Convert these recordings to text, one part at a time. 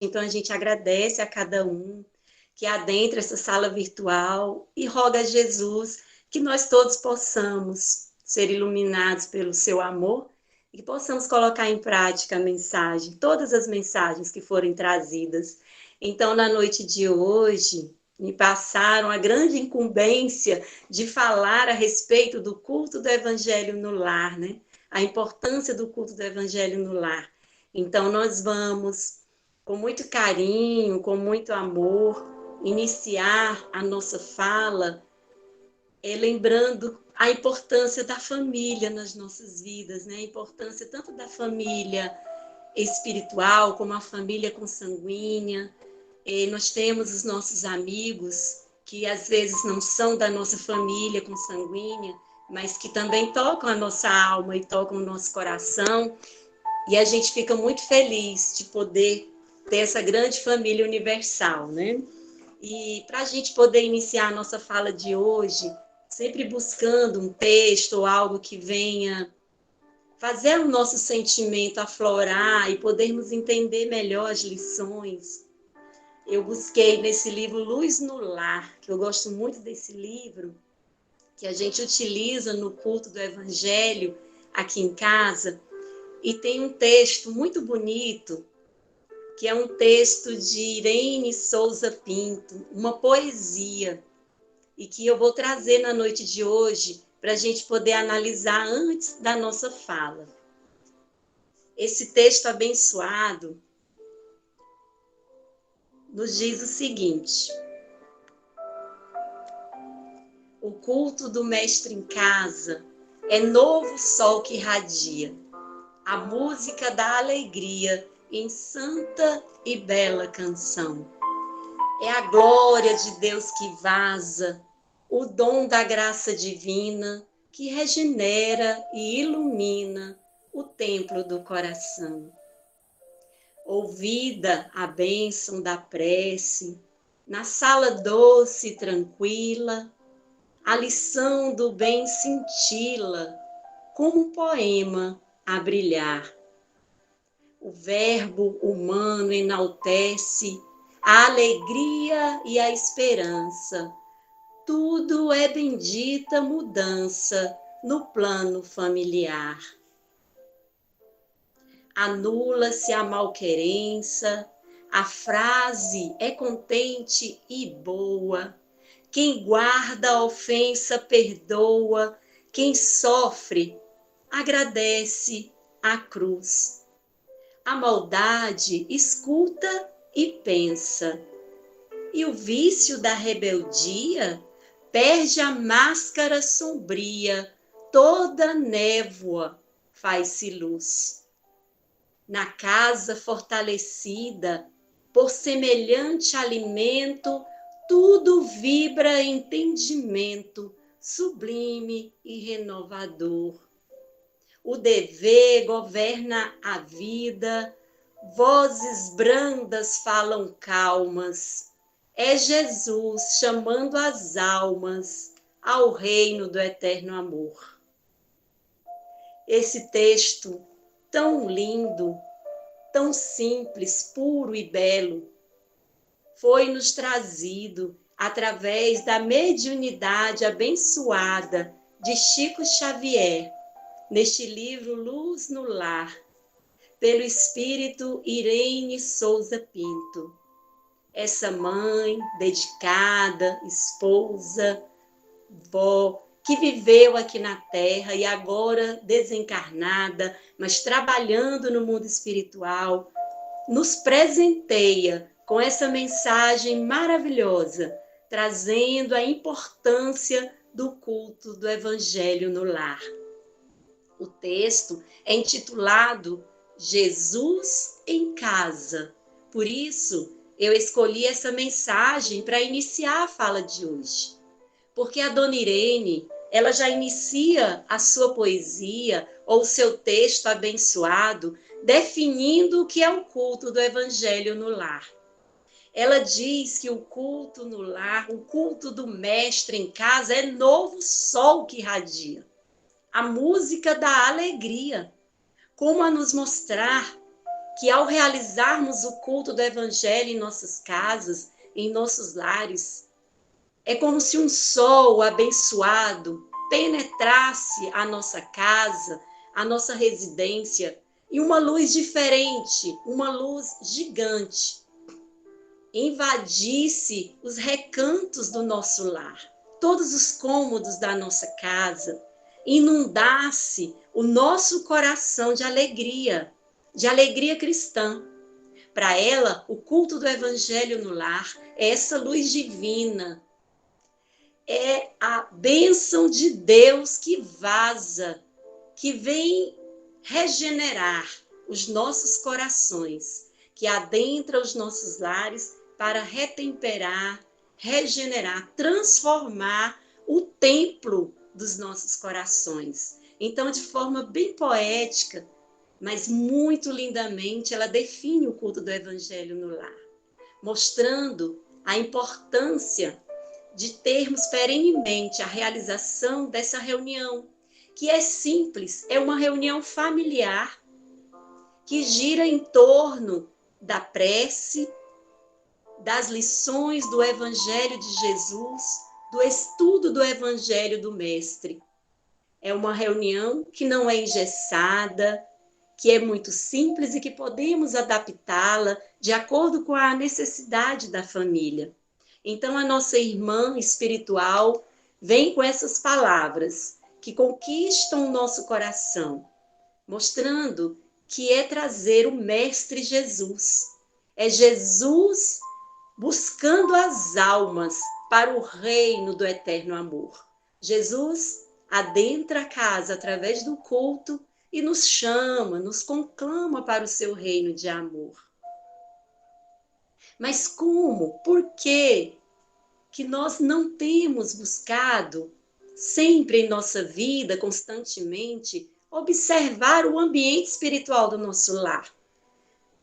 Então, a gente agradece a cada um que adentra essa sala virtual e roga a Jesus que nós todos possamos ser iluminados pelo seu amor e que possamos colocar em prática a mensagem, todas as mensagens que forem trazidas. Então, na noite de hoje, me passaram a grande incumbência de falar a respeito do culto do Evangelho no lar, né? A importância do culto do Evangelho no lar. Então, nós vamos, com muito carinho, com muito amor, iniciar a nossa fala lembrando a importância da família nas nossas vidas, né? A importância tanto da família espiritual como a família consanguínea. Nós temos os nossos amigos que às vezes não são da nossa família consanguínea, mas que também tocam a nossa alma e tocam o nosso coração. E a gente fica muito feliz de poder ter essa grande família universal, né? E para a gente poder iniciar a nossa fala de hoje, sempre buscando um texto ou algo que venha fazer o nosso sentimento aflorar e podermos entender melhor as lições, eu busquei nesse livro Luz no Lar, que eu gosto muito desse livro, que a gente utiliza no culto do Evangelho aqui em casa, e tem um texto muito bonito, que é um texto de Irene Souza Pinto, uma poesia, e que eu vou trazer na noite de hoje para a gente poder analisar antes da nossa fala. Esse texto abençoado nos diz o seguinte: o culto do mestre em casa é novo sol que irradia, a música da alegria em santa e bela canção. É a glória de Deus que vaza, o dom da graça divina que regenera e ilumina o templo do coração. Ouvida a bênção da prece, na sala doce e tranquila, a lição do bem cintila, como um poema a brilhar. O verbo humano enaltece a alegria e a esperança. Tudo é bendita mudança no plano familiar. Anula-se a malquerença, a frase é contente e boa. Quem guarda a ofensa perdoa, quem sofre agradece a cruz. A maldade escuta e pensa, e o vício da rebeldia perde a máscara sombria, toda névoa faz-se luz. Na casa fortalecida por semelhante alimento, tudo vibra entendimento sublime e renovador. O dever governa a vida, vozes brandas falam calmas. É Jesus chamando as almas ao reino do eterno amor. Esse texto tão lindo, tão simples, puro e belo, foi-nos trazido através da mediunidade abençoada de Chico Xavier, neste livro Luz no Lar, pelo espírito Irene Souza Pinto. Essa mãe dedicada, esposa, vó, que viveu aqui na Terra e agora desencarnada, mas trabalhando no mundo espiritual, nos presenteia com essa mensagem maravilhosa, trazendo a importância do culto do Evangelho no lar. O texto é intitulado Jesus em Casa. Por isso, eu escolhi essa mensagem para iniciar a fala de hoje. Porque a Dona Irene, ela já inicia a sua poesia ou seu texto abençoado definindo o que é o culto do Evangelho no lar. Ela diz que o culto no lar, o culto do mestre em casa é novo sol que irradia. A música da alegria, como a nos mostrar que ao realizarmos o culto do Evangelho em nossas casas, em nossos lares, é como se um sol abençoado penetrasse a nossa casa, a nossa residência, e uma luz diferente, uma luz gigante, invadisse os recantos do nosso lar, todos os cômodos da nossa casa, inundasse o nosso coração de alegria cristã. Para ela, o culto do Evangelho no lar é essa luz divina, é a bênção de Deus que vaza, que vem regenerar os nossos corações, que adentra os nossos lares para retemperar, regenerar, transformar o templo dos nossos corações. Então, de forma bem poética, mas muito lindamente, ela define o culto do Evangelho no lar, mostrando a importância de termos perenemente a realização dessa reunião, que é simples, é uma reunião familiar, que gira em torno da prece, das lições do Evangelho de Jesus, do estudo do Evangelho do Mestre. É uma reunião que não é engessada, que é muito simples e que podemos adaptá-la de acordo com a necessidade da família. Então, a nossa irmã espiritual vem com essas palavras que conquistam o nosso coração, mostrando que é trazer o Mestre Jesus. É Jesus buscando as almas para o reino do eterno amor. Jesus adentra a casa através do culto e nos chama, nos conclama para o seu reino de amor. Mas como? Por quê que nós não temos buscado, sempre em nossa vida, constantemente, observar o ambiente espiritual do nosso lar?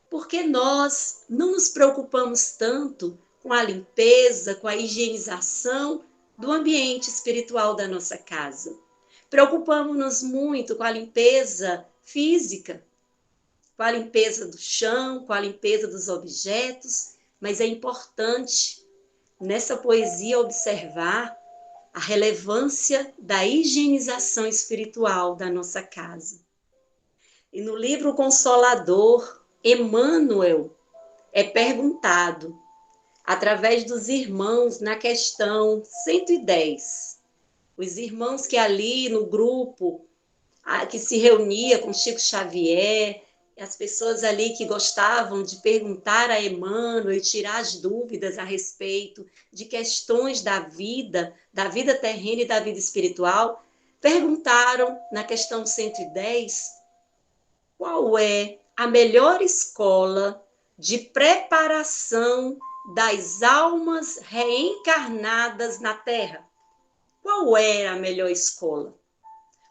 Porque nós não nos preocupamos tanto com a limpeza, com a higienização do ambiente espiritual da nossa casa. Preocupamos-nos muito com a limpeza física, com a limpeza do chão, com a limpeza dos objetos, mas é importante nessa poesia observar a relevância da higienização espiritual da nossa casa. E no livro Consolador, Emmanuel é perguntado, através dos irmãos, na questão 110, os irmãos que ali no grupo, que se reunia com Chico Xavier, as pessoas ali que gostavam de perguntar a Emmanuel e tirar as dúvidas a respeito de questões da vida terrena e da vida espiritual, perguntaram na questão 110 qual é a melhor escola de preparação das almas reencarnadas na Terra. Qual era a melhor escola?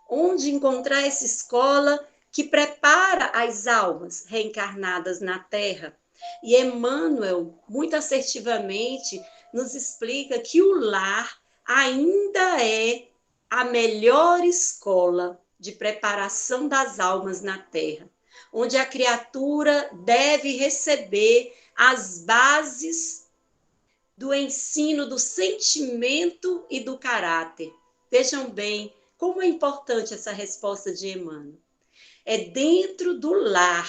Onde encontrar essa escola que prepara as almas reencarnadas na Terra? E Emmanuel, muito assertivamente, nos explica que o lar ainda é a melhor escola de preparação das almas na Terra, onde a criatura deve receber as bases do ensino do sentimento e do caráter. Vejam bem como é importante essa resposta de Emmanuel. É dentro do lar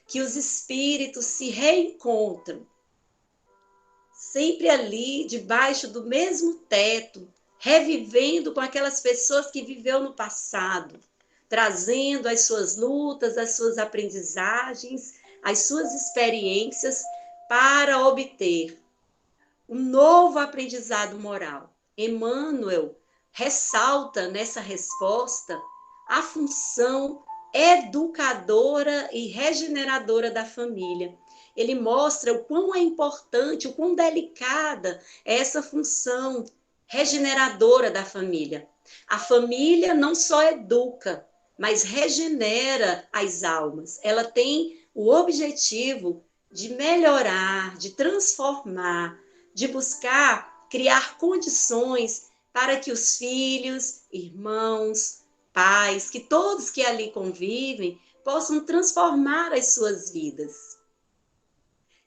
que os espíritos se reencontram, sempre ali, debaixo do mesmo teto, revivendo com aquelas pessoas que viveu no passado, trazendo as suas lutas, as suas aprendizagens, as suas experiências para obter um novo aprendizado moral. Emmanuel ressalta nessa resposta a função educadora e regeneradora da família. Ele mostra o quão é importante, o quão delicada é essa função regeneradora da família. A família não só educa, mas regenera as almas. Ela tem o objetivo de melhorar, de transformar, de buscar criar condições para que os filhos, irmãos, paz, que todos que ali convivem possam transformar as suas vidas.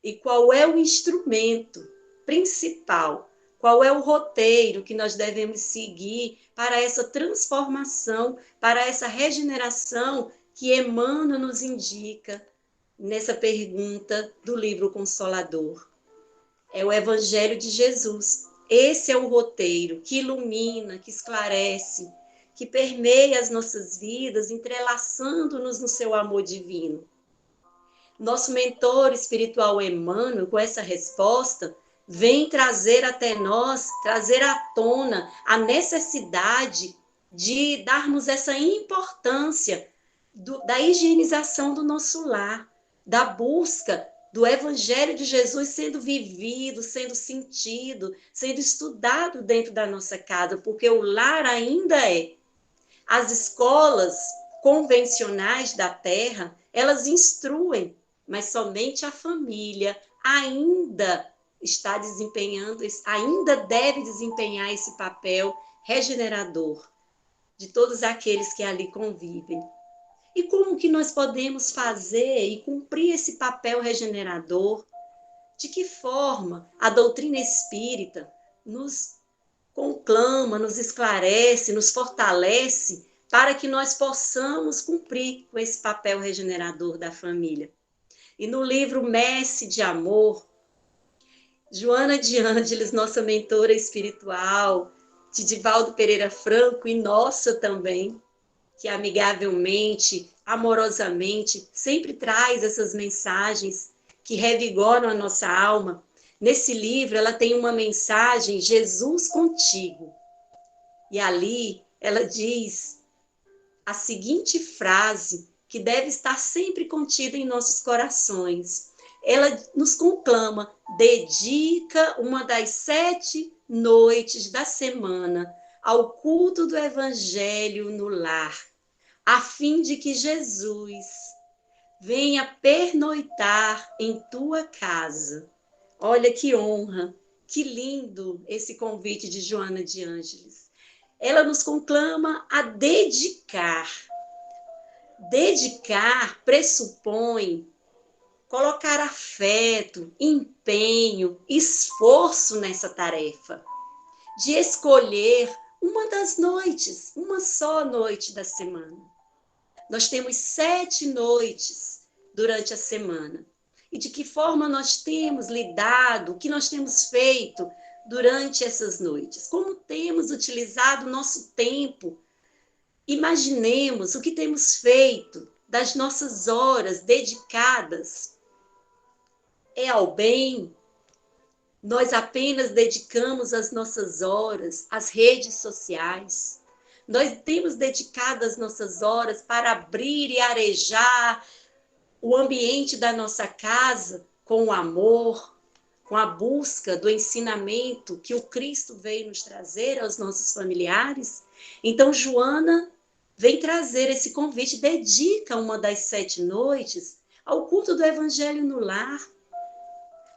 E qual é o instrumento principal? Qual é o roteiro que nós devemos seguir para essa transformação, para essa regeneração que Emmanuel nos indica nessa pergunta do livro Consolador? É o Evangelho de Jesus. Esse é o roteiro que ilumina, que esclarece, que permeia as nossas vidas, entrelaçando-nos no seu amor divino. Nosso mentor espiritual Emmanuel, com essa resposta, vem trazer até nós, trazer à tona a necessidade de darmos essa importância da higienização do nosso lar, da busca do Evangelho de Jesus sendo vivido, sendo sentido, sendo estudado dentro da nossa casa, porque o lar ainda é. As escolas convencionais da terra, elas instruem, mas somente a família ainda está desempenhando, ainda deve desempenhar esse papel regenerador de todos aqueles que ali convivem. E como que nós podemos fazer e cumprir esse papel regenerador? De que forma a doutrina espírita nos conclama, nos esclarece, nos fortalece para que nós possamos cumprir com esse papel regenerador da família? E no livro Messe de Amor, Joana de Ângeles, nossa mentora espiritual, de Divaldo Pereira Franco e nossa também, que amigavelmente, amorosamente, sempre traz essas mensagens que revigoram a nossa alma. Nesse livro, ela tem uma mensagem, Jesus contigo. E ali, ela diz a seguinte frase, que deve estar sempre contida em nossos corações. Ela nos conclama, dedica uma das 7 noites da semana ao culto do Evangelho no lar, a fim de que Jesus venha pernoitar em tua casa. Olha que honra, que lindo esse convite de Joana de Ângeles. Ela nos conclama a dedicar. Dedicar pressupõe colocar afeto, empenho, esforço nessa tarefa, de escolher uma das noites, uma só noite da semana. Nós temos 7 noites durante a semana. E de que forma nós temos lidado, o que nós temos feito durante essas noites? Como temos utilizado o nosso tempo? Imaginemos o que temos feito das nossas horas dedicadas. É ao bem? Nós apenas dedicamos as nossas horas às redes sociais. Nós temos dedicado as nossas horas para abrir e arejar o ambiente da nossa casa com o amor, com a busca do ensinamento que o Cristo veio nos trazer aos nossos familiares. Então, Joana vem trazer esse convite, dedica uma das 7 noites ao culto do Evangelho no lar.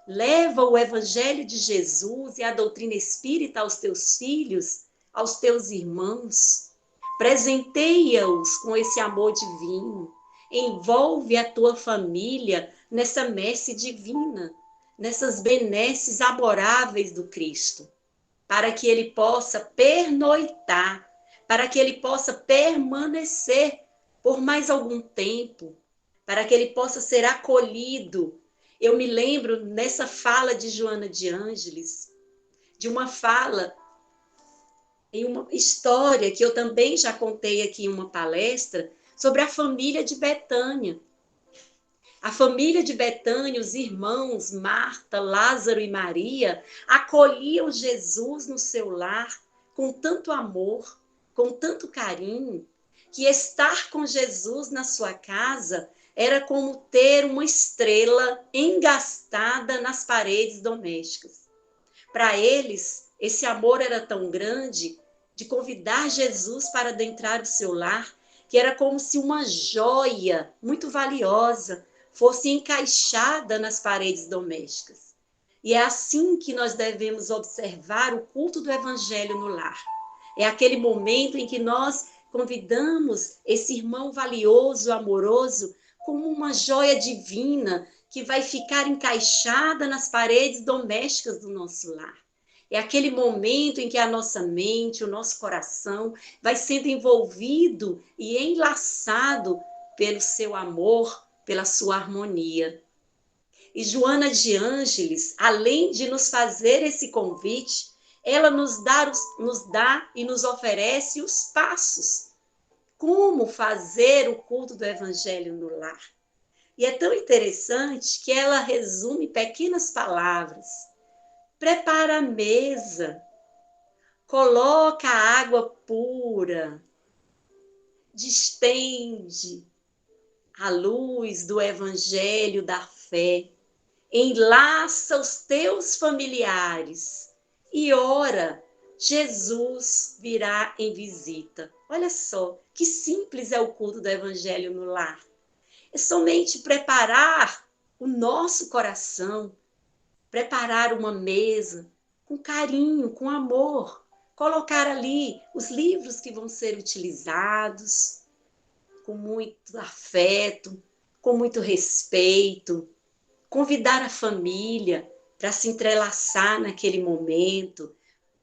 Leva o Evangelho de Jesus e a doutrina espírita aos teus filhos, aos teus irmãos. Presenteia-os com esse amor divino. Envolve a tua família nessa messe divina, nessas benesses amoráveis do Cristo, para que ele possa pernoitar, para que ele possa permanecer por mais algum tempo, para que ele possa ser acolhido. Eu me lembro, nessa fala de Joana de Ângeles, de uma fala em uma história que eu também já contei aqui em uma palestra, sobre a família de Betânia. A família de Betânia, os irmãos Marta, Lázaro e Maria, acolhiam Jesus no seu lar com tanto amor, com tanto carinho, que estar com Jesus na sua casa era como ter uma estrela engastada nas paredes domésticas. Para eles, esse amor era tão grande de convidar Jesus para adentrar o seu lar, que era como se uma joia muito valiosa fosse encaixada nas paredes domésticas. E é assim que nós devemos observar o culto do Evangelho no lar. É aquele momento em que nós Convidamos esse irmão valioso, amoroso, como uma joia divina que vai ficar encaixada nas paredes domésticas do nosso lar. É aquele momento em que a nossa mente, o nosso coração vai sendo envolvido e enlaçado pelo seu amor, pela sua harmonia. E Joana de Ângeles, além de nos fazer esse convite, ela nos dá e nos oferece os passos. Como fazer o culto do Evangelho no lar. E é tão interessante que ela resume em pequenas palavras. Prepara a mesa, coloca a água pura, distende a luz do Evangelho da fé, enlaça os teus familiares e ora, Jesus virá em visita. Olha só, que simples é o culto do Evangelho no lar. É somente preparar o nosso coração, preparar uma mesa com carinho, com amor, colocar ali os livros que vão ser utilizados, com muito afeto, com muito respeito, convidar a família para se entrelaçar naquele momento,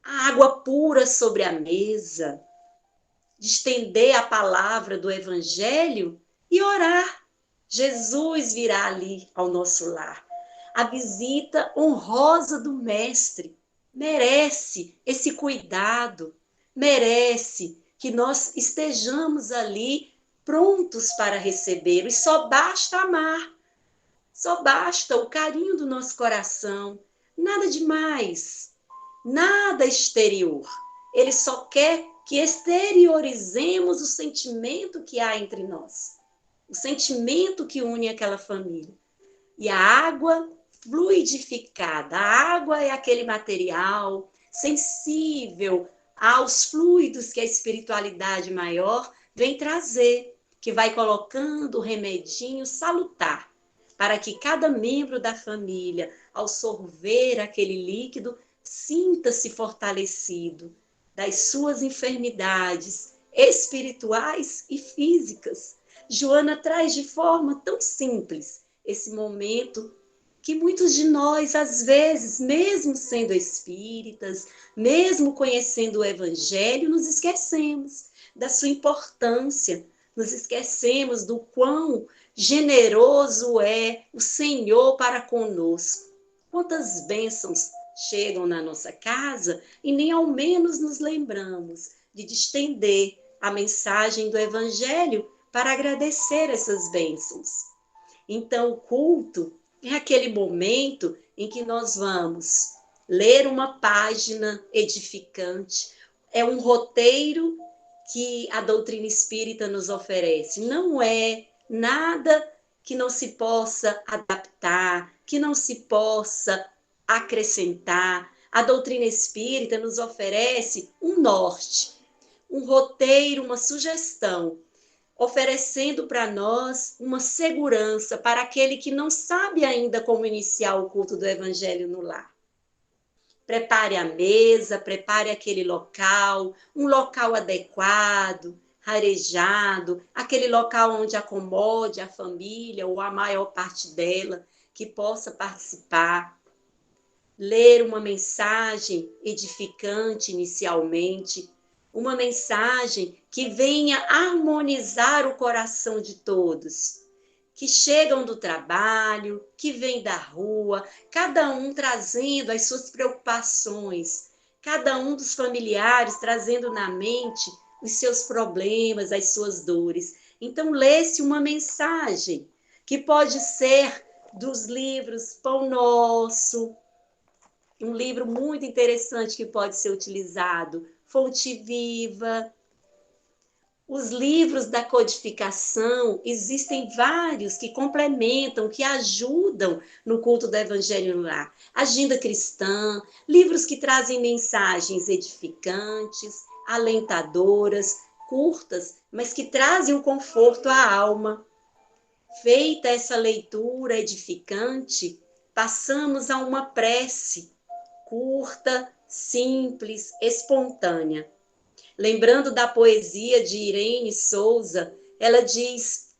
a água pura sobre a mesa, de estender a palavra do Evangelho e orar. Jesus virá ali ao nosso lar. A visita honrosa do Mestre merece esse cuidado, merece que nós estejamos ali prontos para recebê-lo. E só basta amar, só basta o carinho do nosso coração, nada demais, nada exterior. Ele só quer que exteriorizemos o sentimento que há entre nós, o sentimento que une aquela família. E a água fluidificada, a água é aquele material sensível aos fluidos que a espiritualidade maior vem trazer, que vai colocando o remedinho salutar, para que cada membro da família, ao sorver aquele líquido, sinta-se fortalecido das suas enfermidades espirituais e físicas. Joana traz de forma tão simples esse momento que muitos de nós, às vezes, mesmo sendo espíritas, mesmo conhecendo o Evangelho, nos esquecemos da sua importância, nos esquecemos do quão generoso é o Senhor para conosco. Quantas bênçãos chegam na nossa casa e nem ao menos nos lembramos de estender a mensagem do Evangelho para agradecer essas bênçãos. Então, o culto é aquele momento em que nós vamos ler uma página edificante, é um roteiro que a doutrina espírita nos oferece. Não é nada que não se possa adaptar, que não se possa acrescentar. A doutrina espírita nos oferece um norte, um roteiro, uma sugestão, oferecendo para nós uma segurança para aquele que não sabe ainda como iniciar o culto do Evangelho no lar. Prepare a mesa, prepare aquele local, um local adequado, arejado, aquele local onde acomode a família ou a maior parte dela, que possa participar. Ler uma mensagem edificante inicialmente, uma mensagem que venha harmonizar o coração de todos, que chegam do trabalho, que vêm da rua, cada um trazendo as suas preocupações, cada um dos familiares trazendo na mente os seus problemas, as suas dores. Então, lê-se uma mensagem que pode ser dos livros Pão Nosso, um livro muito interessante que pode ser utilizado, Fonte Viva. Os livros da codificação, existem vários que complementam, que ajudam no culto do Evangelho no lar. Agenda Cristã, livros que trazem mensagens edificantes, alentadoras, curtas, mas que trazem um conforto à alma. Feita essa leitura edificante, passamos a uma prece curta, simples, espontânea. Lembrando da poesia de Irene Souza, ela diz: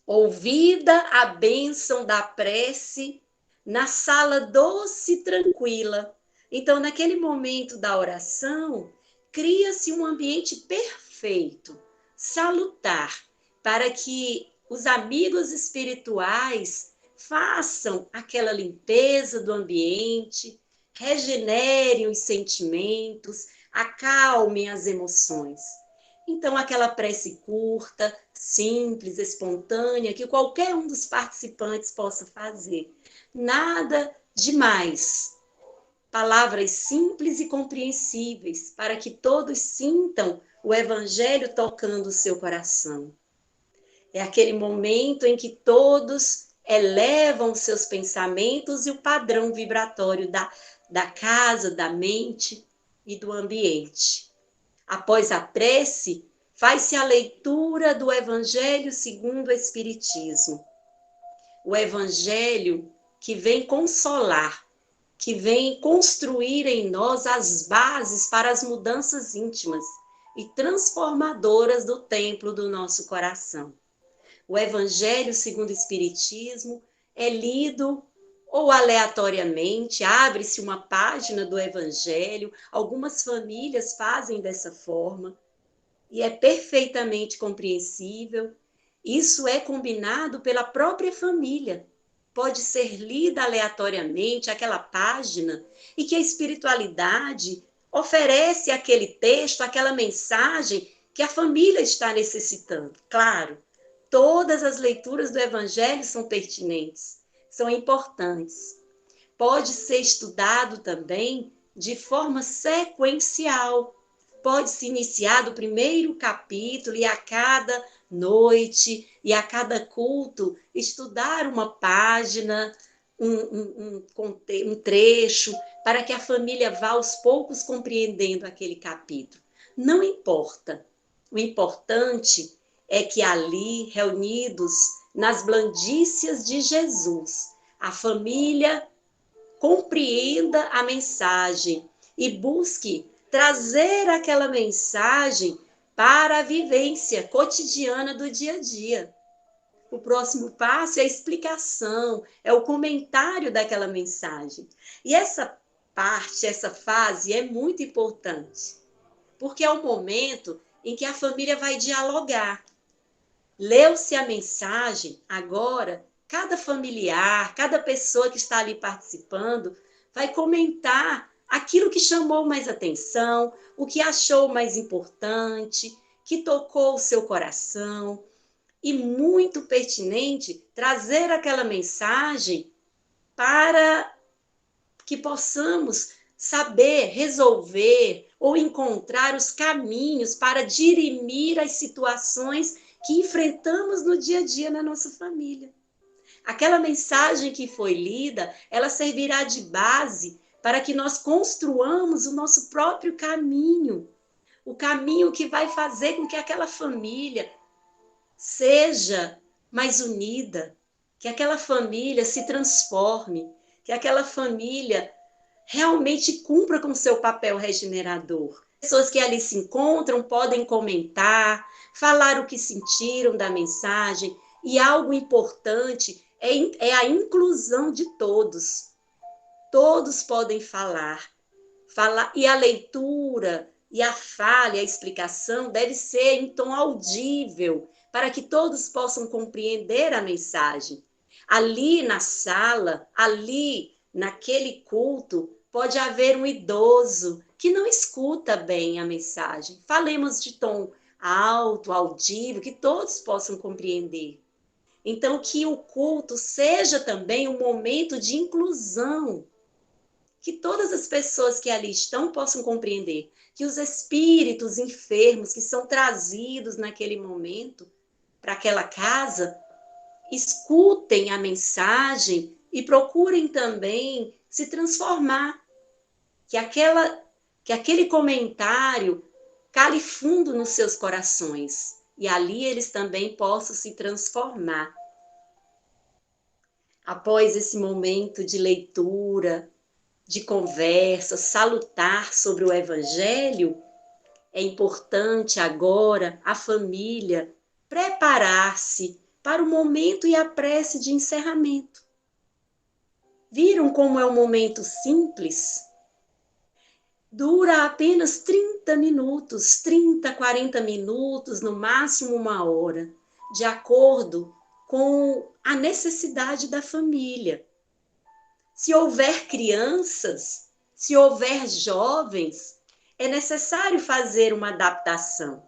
ouvida a bênção da prece, na sala doce e tranquila. Então, naquele momento da oração, cria-se um ambiente perfeito, salutar, para que os amigos espirituais façam aquela limpeza do ambiente, regenerem os sentimentos, acalmem as emoções. Então, aquela prece curta, simples, espontânea, que qualquer um dos participantes possa fazer. Nada demais. Palavras simples e compreensíveis, para que todos sintam o Evangelho tocando o seu coração. É aquele momento em que todos elevam seus pensamentos e o padrão vibratório da casa, da mente e do ambiente. Após a prece, faz-se a leitura do Evangelho segundo o Espiritismo. O Evangelho que vem consolar, que vem construir em nós as bases para as mudanças íntimas e transformadoras do templo do nosso coração. O Evangelho segundo o Espiritismo é lido ou aleatoriamente, abre-se uma página do Evangelho, algumas famílias fazem dessa forma, e é perfeitamente compreensível. Isso é combinado pela própria família. Pode ser lida aleatoriamente aquela página e que a espiritualidade oferece aquele texto, aquela mensagem que a família está necessitando. Claro, todas as leituras do Evangelho são pertinentes, são importantes. Pode ser estudado também de forma sequencial. Pode-se iniciar do primeiro capítulo e a cada noite e a cada culto estudar uma página, um trecho, para que a família vá aos poucos compreendendo aquele capítulo. Não importa. O importante é que ali, reunidos nas blandícias de Jesus, a família compreenda a mensagem e busque trazer aquela mensagem para a vivência cotidiana do dia a dia. O próximo passo é a explicação, é o comentário daquela mensagem. E essa parte, essa fase é muito importante, porque é o momento em que a família vai dialogar. Leu-se a mensagem, agora, cada familiar, cada pessoa que está ali participando, vai comentar aquilo que chamou mais atenção, o que achou mais importante, que tocou o seu coração. E muito pertinente trazer aquela mensagem para que possamos saber resolver ou encontrar os caminhos para dirimir as situações que enfrentamos no dia a dia na nossa família. Aquela mensagem que foi lida, ela servirá de base para que nós construamos o nosso próprio caminho, o caminho que vai fazer com que aquela família seja mais unida, que aquela família se transforme, que aquela família realmente cumpra com seu papel regenerador. Pessoas que ali se encontram podem comentar, falar o que sentiram da mensagem, e algo importante é a inclusão de todos. Todos podem falar, e a leitura, e a fala, e a explicação deve ser em tom audível, para que todos possam compreender a mensagem. Ali na sala, ali naquele culto, pode haver um idoso que não escuta bem a mensagem. Falemos de tom alto, audível, que todos possam compreender. Então, que o culto seja também um momento de inclusão, que todas as pessoas que ali estão possam compreender, que os espíritos enfermos que são trazidos naquele momento para aquela casa escutem a mensagem e procurem também se transformar, que aquele comentário cale fundo nos seus corações e ali eles também possam se transformar. Após esse momento de leitura, de conversa, salutar sobre o Evangelho, É importante agora a família preparar-se para o momento e a prece de encerramento. Viram como é um momento simples? Dura apenas 30 minutos, 30, 40 minutos, no máximo 1 hora, de acordo com a necessidade da família. Se houver crianças, se houver jovens, é necessário fazer uma adaptação.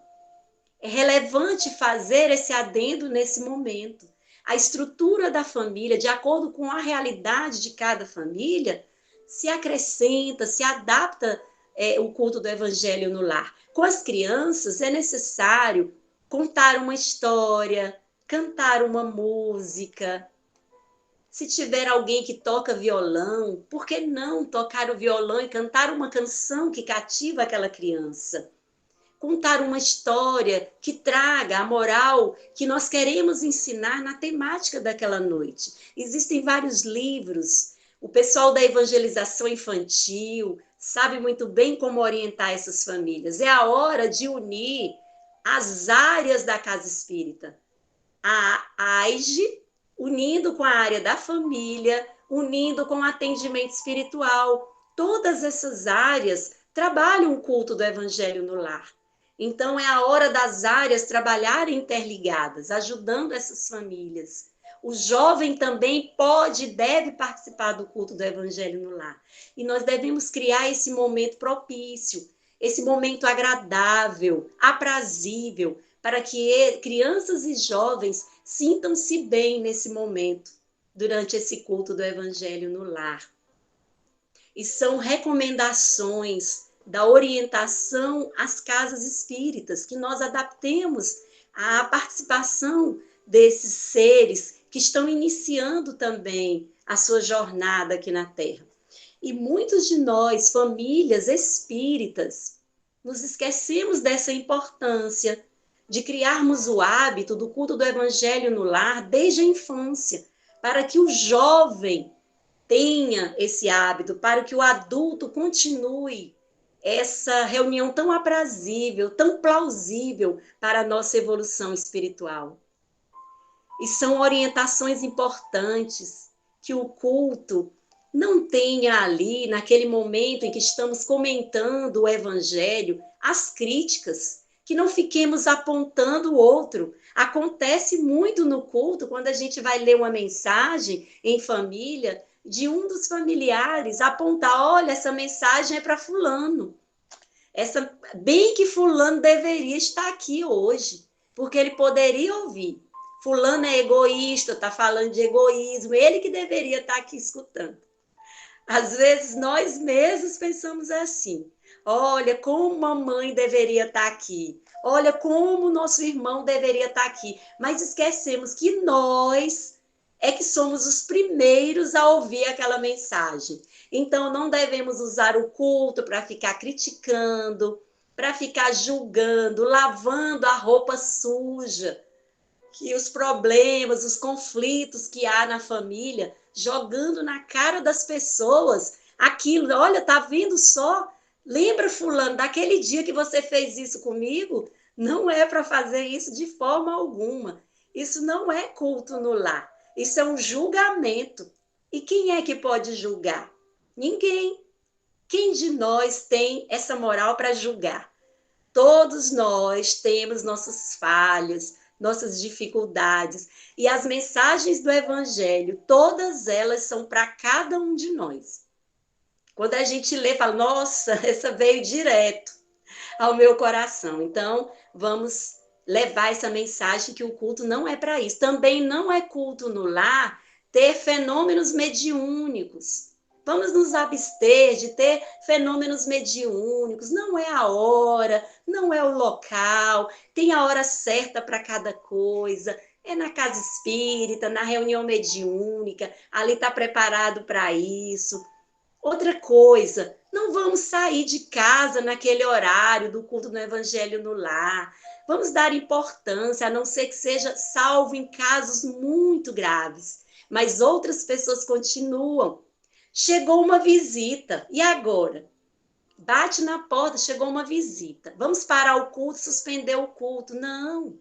É relevante fazer esse adendo nesse momento. A estrutura da família, de acordo com a realidade de cada família, se acrescenta, se adapta o culto do evangelho no lar. Com as crianças é necessário contar uma história, cantar uma música. Se tiver alguém que toca violão, por que não tocar o violão e cantar uma canção que cativa aquela criança? Contar uma história que traga a moral que nós queremos ensinar na temática daquela noite. Existem vários livros. O pessoal da evangelização infantil sabe muito bem como orientar essas famílias. É a hora de unir as áreas da casa espírita. A AIGE, unindo com a área da família, unindo com o atendimento espiritual. Todas essas áreas trabalham o culto do evangelho no lar. Então, é a hora das áreas trabalharem interligadas, ajudando essas famílias. O jovem também pode e deve participar do culto do evangelho no lar. E nós devemos criar esse momento propício, esse momento agradável, aprazível, para que crianças e jovens sintam-se bem nesse momento, durante esse culto do evangelho no lar. E são recomendações da orientação às casas espíritas, que nós adaptemos à participação desses seres que estão iniciando também a sua jornada aqui na Terra. E muitos de nós, famílias espíritas, nos esquecemos dessa importância de criarmos o hábito do culto do evangelho no lar desde a infância, para que o jovem tenha esse hábito, para que o adulto continue essa reunião tão aprazível, tão plausível para a nossa evolução espiritual. E são orientações importantes que o culto não tenha ali, naquele momento em que estamos comentando o evangelho, as críticas, que não fiquemos apontando o outro. Acontece muito no culto, quando a gente vai ler uma mensagem em família, de um dos familiares apontar, olha, essa mensagem é para fulano. Bem que fulano deveria estar aqui hoje, porque ele poderia ouvir. Fulano é egoísta, está falando de egoísmo, ele que deveria estar aqui escutando. Às vezes nós mesmos pensamos assim, olha como mamãe deveria estar aqui, olha como nosso irmão deveria estar aqui, mas esquecemos que nós é que somos os primeiros a ouvir aquela mensagem. Então, não devemos usar o culto para ficar criticando, para ficar julgando, lavando a roupa suja, que os problemas, os conflitos que há na família, jogando na cara das pessoas aquilo. Olha, tá vendo só? Lembra, fulano, daquele dia que você fez isso comigo? Não é para fazer isso de forma alguma. Isso não é culto no lar. Isso é um julgamento. E quem é que pode julgar? Ninguém. Quem de nós tem essa moral para julgar? Todos nós temos nossas falhas, nossas dificuldades. E as mensagens do Evangelho, todas elas são para cada um de nós. Quando a gente lê, fala, nossa, essa veio direto ao meu coração. Então, vamos levar essa mensagem que o culto não é para isso. Também não é culto no lar ter fenômenos mediúnicos. Vamos nos abster de ter fenômenos mediúnicos. Não é a hora, não é o local, tem a hora certa para cada coisa. É na casa espírita, na reunião mediúnica, ali está preparado para isso. Outra coisa, não vamos sair de casa naquele horário do culto do evangelho no lar. Vamos dar importância, a não ser que seja salvo em casos muito graves. Mas outras pessoas continuam. Chegou uma visita, e agora? Bate na porta, chegou uma visita. Vamos parar o culto, suspender o culto. Não.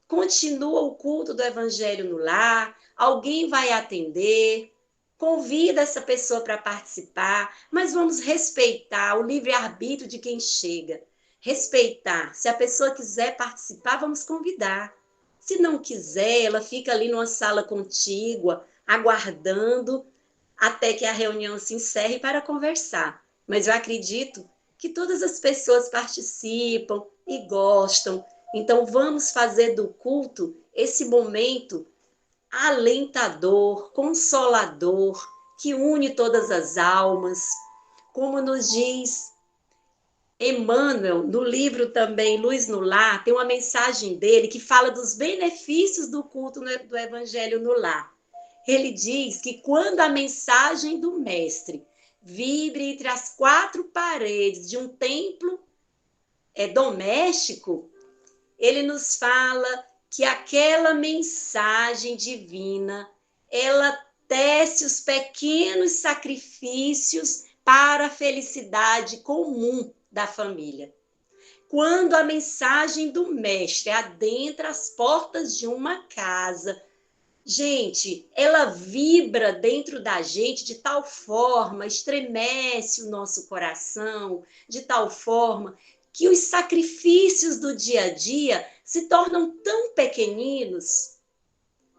Continua o culto do Evangelho no lar, alguém vai atender, convida essa pessoa para participar, mas vamos respeitar o livre-arbítrio de quem chega. Respeitar. Se a pessoa quiser participar, vamos convidar. Se não quiser, ela fica ali numa sala contígua, aguardando até que a reunião se encerre para conversar. Mas eu acredito que todas as pessoas participam e gostam. Então, vamos fazer do culto esse momento alentador, consolador, que une todas as almas. Como nos diz Emmanuel, no livro também Luz no Lar, tem uma mensagem dele que fala dos benefícios do culto do Evangelho no lar. Ele diz que quando a mensagem do Mestre vibre entre as quatro paredes de um templo doméstico, ele nos fala que aquela mensagem divina, ela tece os pequenos sacrifícios para a felicidade comum da família. Quando a mensagem do Mestre adentra as portas de uma casa, gente, ela vibra dentro da gente de tal forma, estremece o nosso coração, de tal forma que os sacrifícios do dia a dia se tornam tão pequeninos,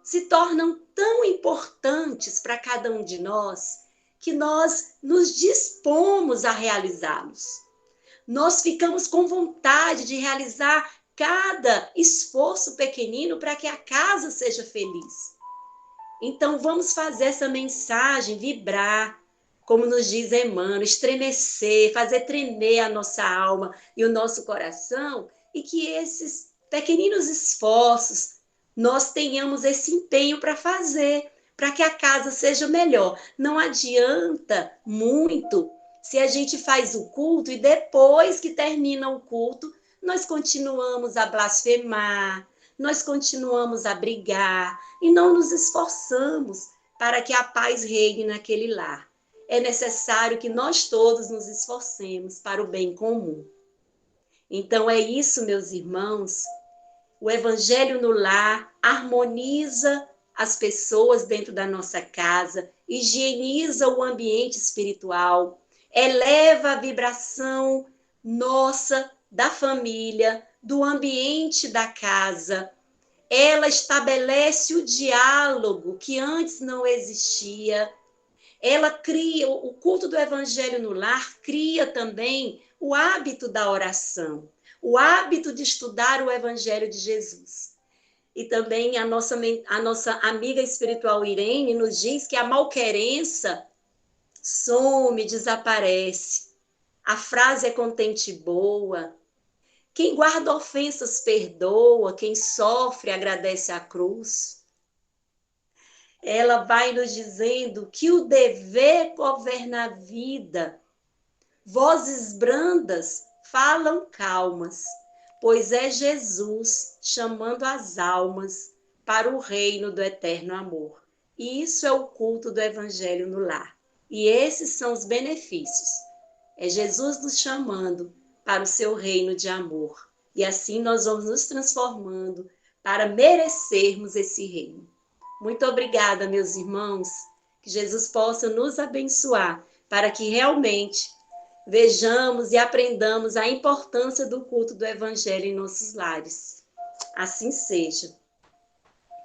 se tornam tão importantes para cada um de nós, que nós nos dispomos a realizá-los. Nós ficamos com vontade de realizar cada esforço pequenino para que a casa seja feliz. Então, vamos fazer essa mensagem vibrar, como nos diz Emmanuel, estremecer, fazer tremer a nossa alma e o nosso coração, e que esses pequeninos esforços nós tenhamos esse empenho para fazer, para que a casa seja melhor. Não adianta muito se a gente faz o culto e depois que termina o culto, nós continuamos a blasfemar, nós continuamos a brigar e não nos esforçamos para que a paz reine naquele lar. É necessário que nós todos nos esforcemos para o bem comum. Então é isso, meus irmãos. O Evangelho no lar harmoniza as pessoas dentro da nossa casa, higieniza o ambiente espiritual, eleva a vibração nossa, da família, do ambiente da casa. Ela estabelece o diálogo que antes não existia. Ela cria, o culto do Evangelho no lar cria também o hábito da oração, o hábito de estudar o Evangelho de Jesus. E também a nossa amiga espiritual Irene nos diz que a malquerença some, desaparece. A frase é contente e boa. Quem guarda ofensas perdoa, quem sofre agradece a cruz. Ela vai nos dizendo que o dever governa a vida. Vozes brandas falam calmas, pois é Jesus chamando as almas para o reino do eterno amor. E isso é o culto do Evangelho no lar. E esses são os benefícios. É Jesus nos chamando para o seu reino de amor. E assim nós vamos nos transformando para merecermos esse reino. Muito obrigada, meus irmãos. Que Jesus possa nos abençoar para que realmente vejamos e aprendamos a importância do culto do Evangelho em nossos lares. Assim seja.